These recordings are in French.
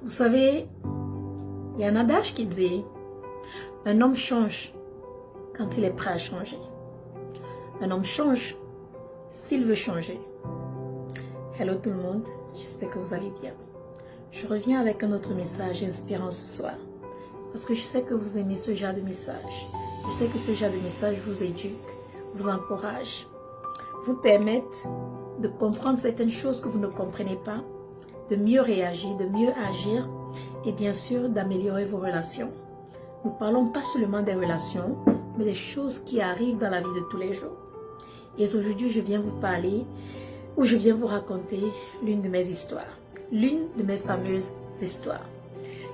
Vous savez, il y a un adage qui dit, un homme change quand il est prêt à changer. Un homme change s'il veut changer. Hello tout le monde, j'espère que vous allez bien. Je reviens avec un autre message inspirant ce soir. Parce que je sais que vous aimez ce genre de message. Je sais que ce genre de message vous éduque, vous encourage, vous permettent de comprendre certaines choses que vous ne comprenez pas, de mieux réagir, de mieux agir et bien sûr d'améliorer vos relations. Nous parlons pas seulement des relations, mais des choses qui arrivent dans la vie de tous les jours. Et aujourd'hui, je viens vous parler ou je viens vous raconter l'une de mes histoires, l'une de mes fameuses histoires.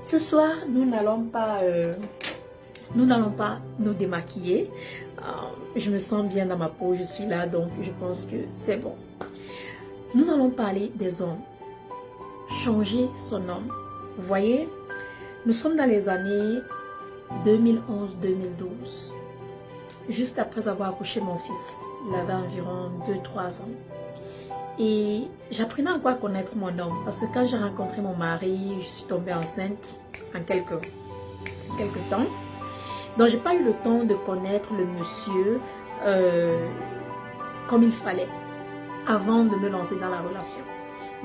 Ce soir, nous n'allons pas nous démaquiller. Je me sens bien dans ma peau, je suis là, donc je pense que c'est bon. Nous allons parler des hommes. Changer son homme. Vous voyez, nous sommes dans les années 2011-2012. Juste après avoir accouché mon fils. Il avait environ 2-3 ans. Et j'apprenais encore à connaître mon homme. Parce que quand j'ai rencontré mon mari, je suis tombée enceinte en quelques temps. Donc, j'ai pas eu le temps de connaître le monsieur comme il fallait avant de me lancer dans la relation.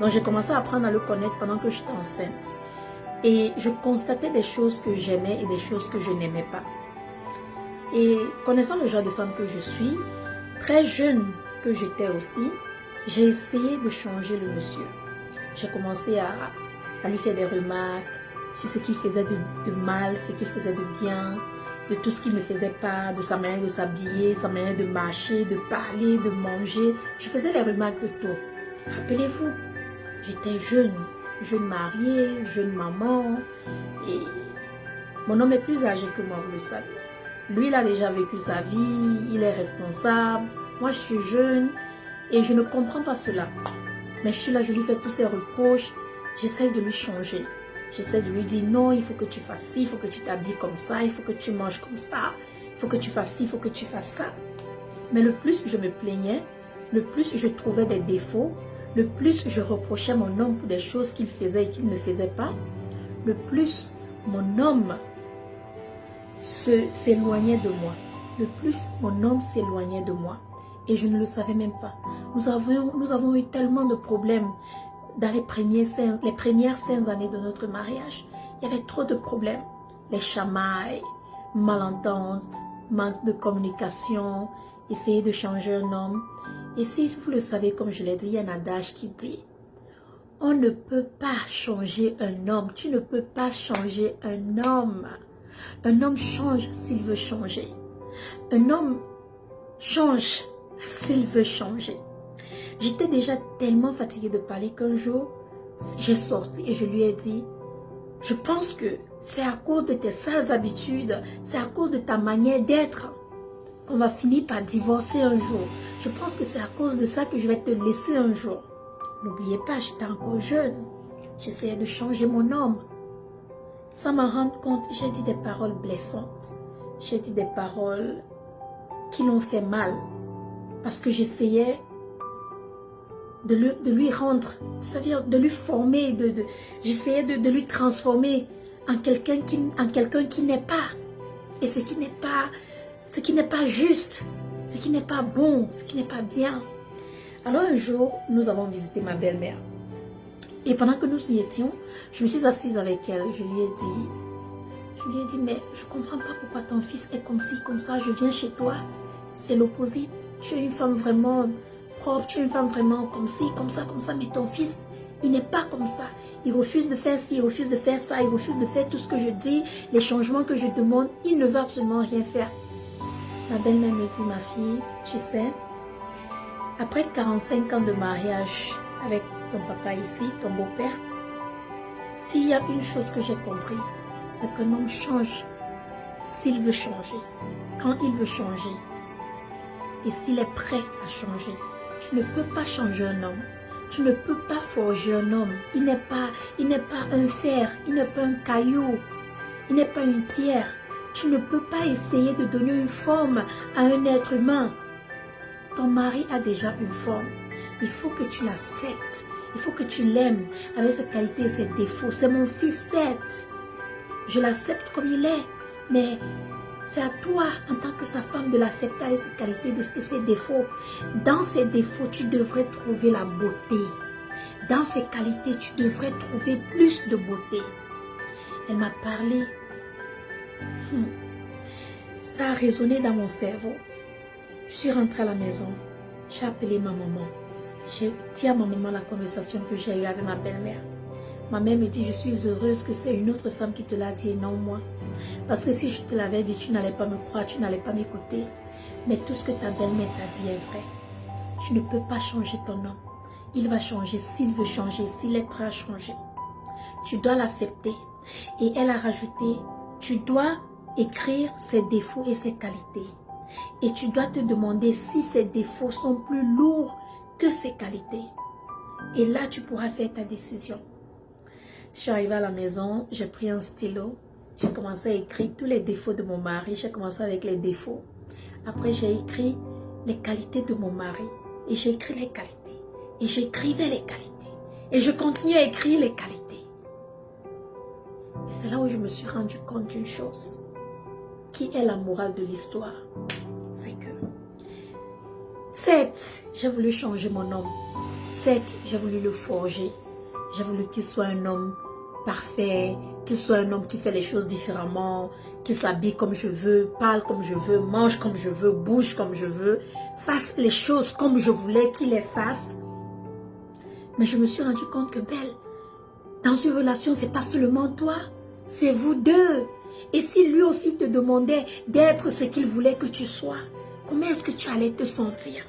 Donc, j'ai commencé à apprendre à le connaître pendant que j'étais enceinte. Et je constatais des choses que j'aimais et des choses que je n'aimais pas. Et connaissant le genre de femme que je suis, très jeune que j'étais aussi, j'ai essayé de changer le monsieur. J'ai commencé à lui faire des remarques sur ce qu'il faisait de mal, ce qu'il faisait de bien, de tout ce qu'il ne faisait pas, de sa manière de s'habiller, sa manière de marcher, de parler, de manger. Je faisais les remarques de tout. Rappelez-vous, j'étais jeune mariée, jeune maman, et mon homme est plus âgé que moi, vous le savez. Lui, il a déjà vécu sa vie, il est responsable. Moi, je suis jeune et je ne comprends pas cela. Mais je suis là, je lui fais tous ses reproches, j'essaie de lui changer. J'essaie de lui dire non, il faut que tu fasses ci, il faut que tu t'habilles comme ça, il faut que tu manges comme ça, il faut que tu fasses ci, il faut que tu fasses ça. Mais le plus je me plaignais, le plus je trouvais des défauts, le plus je reprochais à mon homme pour des choses qu'il faisait et qu'il ne faisait pas, le plus mon homme s'éloignait de moi. Le plus mon homme s'éloignait de moi. Et je ne le savais même pas. Nous avons eu tellement de problèmes dans les premières 5 années de notre mariage. Il y avait trop de problèmes. Les chamailles, malententes, manque de communication, essayer de changer un homme. Et si vous le savez, comme je l'ai dit, il y a un adage qui dit, on ne peut pas changer un homme. Tu ne peux pas changer un homme. Un homme change s'il veut changer. Un homme change s'il veut changer. J'étais déjà tellement fatiguée de parler qu'un jour, j'ai sorti et je lui ai dit, je pense que c'est à cause de tes sales habitudes, c'est à cause de ta manière d'être qu'on va finir par divorcer un jour. Je pense que c'est à cause de ça que je vais te laisser un jour. N'oubliez pas, j'étais encore jeune. J'essayais de changer mon homme. Sans m'en rendre compte, j'ai dit des paroles blessantes. J'ai dit des paroles qui l'ont fait mal. Parce que j'essayais de lui rendre, c'est-à-dire de lui former, j'essayais de lui transformer en quelqu'un qui n'est pas. Et ce qui n'est pas juste, ce qui n'est pas bon, ce qui n'est pas bien. Alors un jour, nous avons visité ma belle-mère. Et pendant que nous y étions, je me suis assise avec elle. Je lui ai dit, mais je ne comprends pas pourquoi ton fils est comme ci, comme ça. Je viens chez toi, c'est l'opposé. Tu es une femme vraiment propre, tu es une femme vraiment comme ci, comme ça, mais ton fils, il n'est pas comme ça. Il refuse de faire ci, il refuse de faire ça, il refuse de faire tout ce que je dis, les changements que je demande, il ne veut absolument rien faire. Ma belle-mère me dit, ma fille, tu sais, après 45 ans de mariage avec ton papa ici, ton beau-père, s'il y a une chose que j'ai compris, c'est qu'un homme change s'il veut changer, quand il veut changer. Et s'il est prêt à changer, tu ne peux pas changer un homme. Tu ne peux pas forger un homme. Il n'est pas un fer, il n'est pas un caillou, il n'est pas une pierre. Tu ne peux pas essayer de donner une forme à un être humain. Ton mari a déjà une forme. Il faut que tu l'acceptes. Il faut que tu l'aimes avec ses qualités et ses défauts. C'est mon fils, certes. Je l'accepte comme il est. Mais c'est à toi, en tant que sa femme, de l'accepter avec ses qualités et ses défauts. Dans ses défauts, tu devrais trouver la beauté. Dans ses qualités, tu devrais trouver plus de beauté. Elle m'a parlé. Ça a résonné dans mon cerveau. Je suis rentrée à la maison. J'ai appelé ma maman. J'ai dit à ma maman la conversation que j'ai eue avec ma belle-mère. Ma mère me dit, je suis heureuse que c'est une autre femme qui te l'a dit et non moi. Parce que si je te l'avais dit, tu n'allais pas me croire, tu n'allais pas m'écouter. Mais tout ce que ta belle-mère t'a dit est vrai. Tu ne peux pas changer ton homme. Il va changer s'il veut changer, s'il est prêt à changer. Tu dois l'accepter. Et elle a rajouté, tu dois écrire ses défauts et ses qualités. Et tu dois te demander si ses défauts sont plus lourds que ses qualités. Et là, tu pourras faire ta décision. Je suis arrivée à la maison, j'ai pris un stylo, j'ai commencé à écrire tous les défauts de mon mari. J'ai commencé avec les défauts. Après, j'ai écrit les qualités de mon mari. Et j'ai écrit les qualités. Et j'écrivais les qualités. Et je continuais à écrire les qualités. Et c'est là où je me suis rendu compte d'une chose. Qui est la morale de l'histoire? C'est que, certes, j'ai voulu changer mon homme. Certes, j'ai voulu le forger. J'ai voulu qu'il soit un homme parfait, qu'il soit un homme qui fait les choses différemment, qu'il s'habille comme je veux, parle comme je veux, mange comme je veux, bouge comme je veux, fasse les choses comme je voulais qu'il les fasse. Mais je me suis rendu compte que, Belle, dans une relation, c'est pas seulement toi, c'est vous deux. Et si lui aussi te demandait d'être ce qu'il voulait que tu sois, comment est-ce que tu allais te sentir?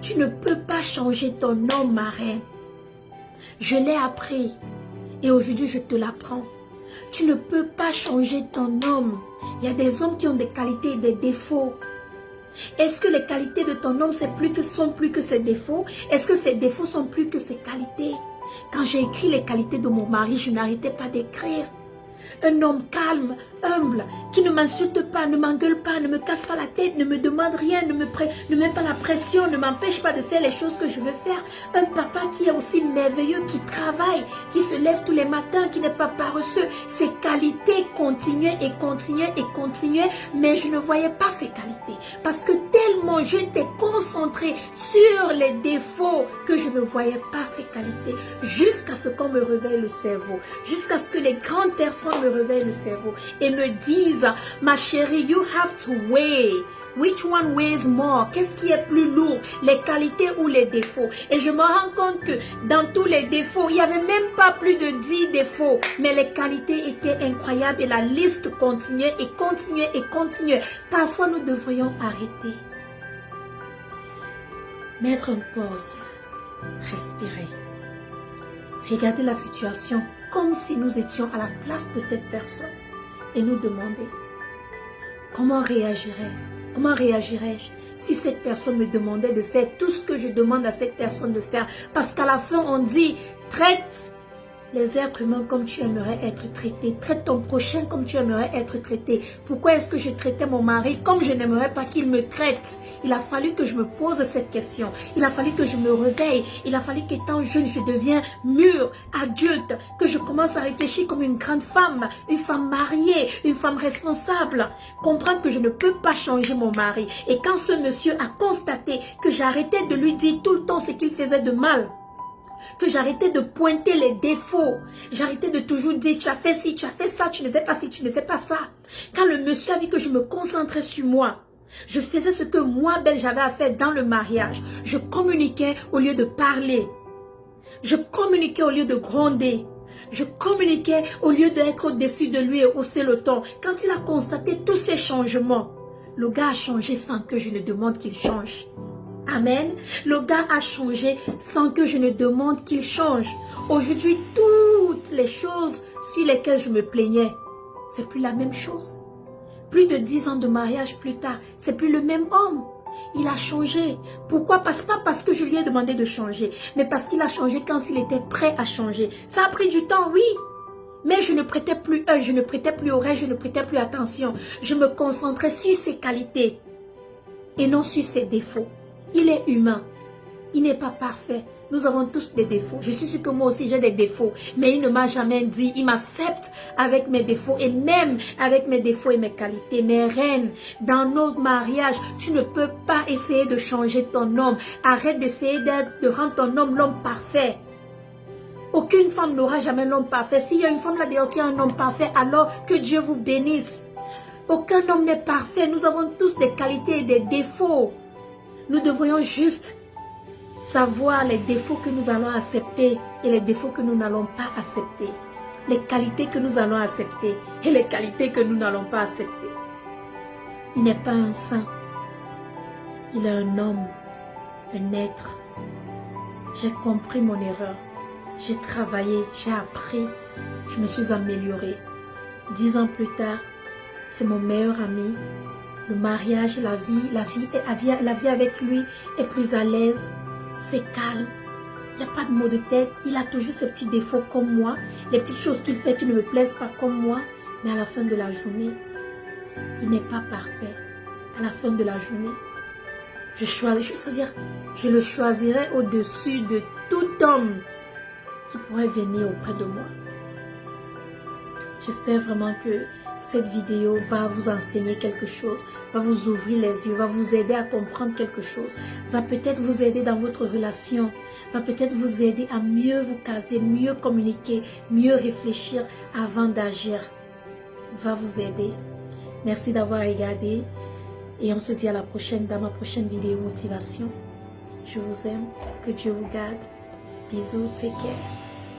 Tu ne peux pas changer ton homme, ma reine. Je l'ai appris et aujourd'hui je te l'apprends. Tu ne peux pas changer ton homme. Il y a des hommes qui ont des qualités et des défauts. Est-ce que les qualités de ton homme sont plus que ses défauts? Est-ce que ses défauts sont plus que ses qualités? Quand j'ai écrit les qualités de mon mari, je n'arrêtais pas d'écrire. Un homme calme, humble, qui ne m'insulte pas, ne m'engueule pas, ne me casse pas la tête, ne me demande rien, ne met pas la pression, ne m'empêche pas de faire les choses que je veux faire. Un papa qui est aussi merveilleux, qui travaille, qui se lève tous les matins, qui n'est pas paresseux. Ses qualités continuaient et continuaient et continuaient, mais je ne voyais pas ses qualités. Parce que tellement j'étais concentrée sur les défauts que je ne voyais pas ses qualités. Jusqu'à ce qu'on me réveille le cerveau, jusqu'à ce que les grandes personnes me réveillent le cerveau et me disent, ma chérie, you have to weigh. Which one weighs more? Qu'est-ce qui est plus lourd, les qualités ou les défauts? Et je me rends compte que dans tous les défauts, il n'y avait même pas plus de 10 défauts, mais les qualités étaient incroyables et la liste continuait et continuait et continuait. Parfois, nous devrions arrêter, mettre une pause, respirer, regarder la situation comme si nous étions à la place de cette personne et nous demander comment réagirais-je? Comment réagirais-je si cette personne me demandait de faire tout ce que je demande à cette personne de faire? Parce qu'à la fin, on dit, traite les êtres humains comme tu aimerais être traité. Traite ton prochain comme tu aimerais être traité. Pourquoi est-ce que je traitais mon mari comme je n'aimerais pas qu'il me traite? Il a fallu que je me pose cette question. Il a fallu que je me réveille. Il a fallu qu'étant jeune, je devienne mûre, adulte, que je commence à réfléchir comme une grande femme, une femme mariée, une femme responsable. Comprendre que je ne peux pas changer mon mari. Et quand ce monsieur a constaté que j'arrêtais de lui dire tout le temps ce qu'il faisait de mal, que j'arrêtais de pointer les défauts, j'arrêtais de toujours dire tu as fait ci, tu as fait ça, tu ne fais pas ci, tu ne fais pas ça. Quand le monsieur a vu que je me concentrais sur moi, je faisais ce que moi, Belle, j'avais à faire dans le mariage. Je communiquais au lieu de parler. Je communiquais au lieu de gronder. Je communiquais au lieu d'être au-dessus de lui et hausser le ton. Quand il a constaté tous ces changements, le gars a changé sans que je ne demande qu'il change. Amen. Le gars a changé sans que je ne demande qu'il change. Aujourd'hui, toutes les choses sur lesquelles je me plaignais, c'est plus la même chose. Plus de 10 ans de mariage plus tard, c'est plus le même homme. Il a changé. Pourquoi? Pas parce que je lui ai demandé de changer, mais parce qu'il a changé quand il était prêt à changer. Ça a pris du temps, oui. Mais je ne prêtais plus œil, je ne prêtais plus oreille, je ne prêtais plus attention. Je me concentrais sur ses qualités et non sur ses défauts. Il est humain. Il n'est pas parfait. Nous avons tous des défauts. Je suis sûre que moi aussi j'ai des défauts. Mais il ne m'a jamais dit, il m'accepte avec mes défauts et même avec mes défauts et mes qualités. Mes reines, dans notre mariage, tu ne peux pas essayer de changer ton homme. Arrête d'essayer de rendre ton homme l'homme parfait. Aucune femme n'aura jamais l'homme parfait. S'il y a une femme là-dedans qui a un homme parfait, alors que Dieu vous bénisse. Aucun homme n'est parfait. Nous avons tous des qualités et des défauts. Nous devrions juste savoir les défauts que nous allons accepter et les défauts que nous n'allons pas accepter. Les qualités que nous allons accepter et les qualités que nous n'allons pas accepter. Il n'est pas un saint. Il est un homme, un être. J'ai compris mon erreur. J'ai travaillé, j'ai appris, je me suis améliorée. 10 ans plus tard, c'est mon meilleur ami. Le mariage, la vie avec lui est plus à l'aise. C'est calme. Il n'y a pas de maux de tête. Il a toujours ses petits défauts comme moi. Les petites choses qu'il fait qui ne me plaisent pas comme moi. Mais à la fin de la journée, il n'est pas parfait. À la fin de la journée, je le choisirai au-dessus de tout homme qui pourrait venir auprès de moi. J'espère vraiment que cette vidéo va vous enseigner quelque chose, va vous ouvrir les yeux, va vous aider à comprendre quelque chose, va peut-être vous aider dans votre relation, va peut-être vous aider à mieux vous caser, mieux communiquer, mieux réfléchir avant d'agir, va vous aider. Merci d'avoir regardé et on se dit à la prochaine dans ma prochaine vidéo motivation. Je vous aime, que Dieu vous garde. Bisous, take care.